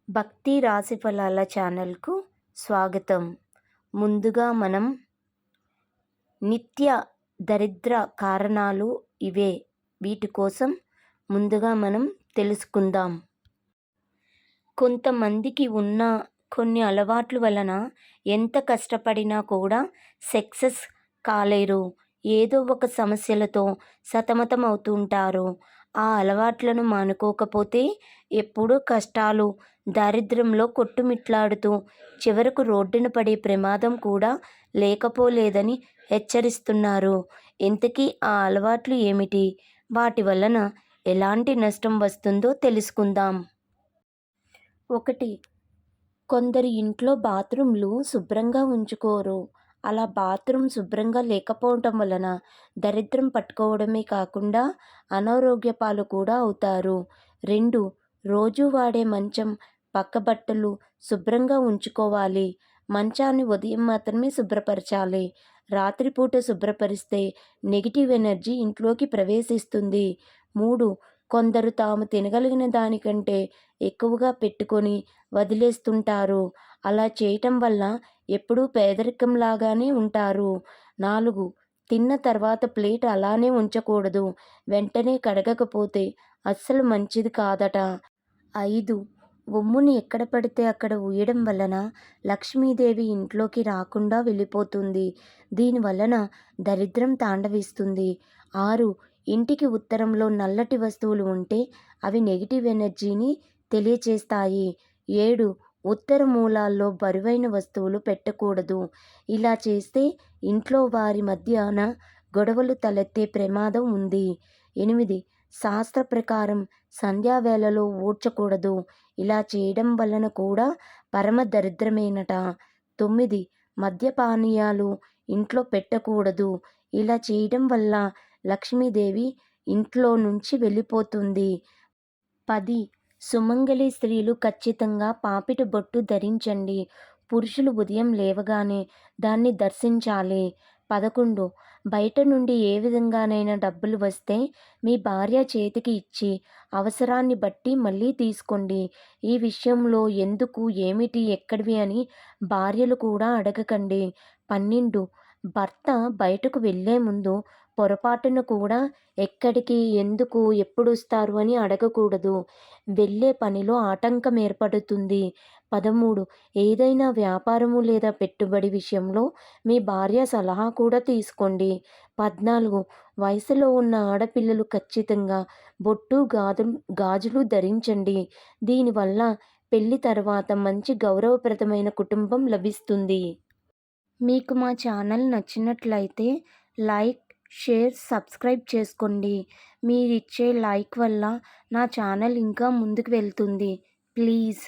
భక్తి రాశిఫలాల ఛానల్కు స్వాగతం. ముందుగా మనం నిత్య దరిద్ర కారణాలు ఇవే. వీటి కోసం ముందుగా మనం తెలుసుకుందాం. కొంతమందికి ఉన్న కొన్ని అలవాట్ల వలన ఎంత కష్టపడినా కూడా సక్సెస్ కాలేరు. ఏదో ఒక సమస్యలతో సతమతం అవుతుంటారు. ఆ అలవాట్లను మానుకోకపోతే ఎప్పుడూ కష్టాలు, దారిద్ర్యంలో కొట్టుమిట్లాడుతూ చివరకు రోడ్డున పడే ప్రమాదం కూడా లేకపోలేదని హెచ్చరిస్తున్నారు. ఇంతకీ ఆ అలవాట్లు ఏమిటి? వాటి వలన ఎలాంటి నష్టం వస్తుందో తెలుసుకుందాం. 1. కొందరి ఇంట్లో బాత్రూంలు శుభ్రంగా ఉంచుకోరు. అలా బాత్రూమ్ శుభ్రంగా లేకపోవటం వలన దరిద్రం పట్టుకోవడమే కాకుండా అనారోగ్య పాలు కూడా అవుతారు. 2. రోజు వాడే మంచం, పక్క బట్టలు శుభ్రంగా ఉంచుకోవాలి. మంచాన్ని ఉదయం మాత్రమే శుభ్రపరచాలి. రాత్రిపూట శుభ్రపరిస్తే నెగిటివ్ ఎనర్జీ ఇంట్లోకి ప్రవేశిస్తుంది. 3. కొందరు తాము తినగలిగిన దానికంటే ఎక్కువగా పెట్టుకొని వదిలేస్తుంటారు. అలా చేయటం వల్ల ఎప్పుడూ పేదరికంలాగానే ఉంటారు. 4. తిన్న తర్వాత ప్లేట్ అలానే ఉంచకూడదు. వెంటనే కడగకపోతే అస్సలు మంచిది కాదట. 5. ఉమ్ముని ఎక్కడ పడితే అక్కడ ఊయడం వలన లక్ష్మీదేవి ఇంట్లోకి రాకుండా వెళ్ళిపోతుంది. దీని వలన దరిద్రం తాండవిస్తుంది. 6. ఇంటికి ఉత్తరంలో నల్లటి వస్తువులు ఉంటే అవి నెగిటివ్ ఎనర్జీని తెలియచేస్తాయి. 7. ఉత్తర మూలాల్లో బరువైన వస్తువులు పెట్టకూడదు. ఇలా చేస్తే ఇంట్లో వారి మధ్యన గొడవలు తలెత్తే ప్రమాదం ఉంది. 8. శాస్త్ర ప్రకారం సంధ్యావేళలో ఊడ్చకూడదు. ఇలా చేయడం వలన కూడా పరమ దరిద్రమేనట. 9. మద్యపానీయాలు ఇంట్లో పెట్టకూడదు. ఇలా చేయడం వల్ల లక్ష్మీదేవి ఇంట్లో నుంచి వెళ్ళిపోతుంది. 10. సుమంగళి స్త్రీలు ఖచ్చితంగా పాపిట బొట్టు ధరించండి. పురుషులు ఉదయం లేవగానే దాన్ని దర్శించాలి. 11. బయట నుండి ఏ విధంగానైనా డబ్బులు వస్తే మీ భార్య చేతికి ఇచ్చి అవసరాన్ని బట్టి మళ్ళీ తీసుకోండి. ఈ విషయంలో ఎందుకు, ఏమిటి, ఎక్కడివి అని భార్యలు కూడా అడగకండి. 12. భర్త బయటకు వెళ్ళే ముందు పొరపాటున కూడా ఎక్కడికి, ఎందుకు, ఎప్పుడొస్తారు అని అడగకూడదు. వెళ్ళే పనిలో ఆటంకం ఏర్పడుతుంది. 13. ఏదైనా వ్యాపారము లేదా పెట్టుబడి విషయంలో మీ భార్య సలహా కూడా తీసుకోండి. 14. వయసులో ఉన్న ఆడపిల్లలు ఖచ్చితంగా బొట్టు, గాజులు ధరించండి. దీనివల్ల పెళ్లి తర్వాత మంచి గౌరవప్రదమైన కుటుంబం లభిస్తుంది. మీకు మా ఛానల్ నచ్చినట్లయితే లైక్, షేర్, సబ్స్క్రైబ్ చేసుకోండి. మీరిచ్చే లైక్ వల్ల నా ఛానల్ ఇంకా ముందుకు వెళ్తుంది. ప్లీజ్.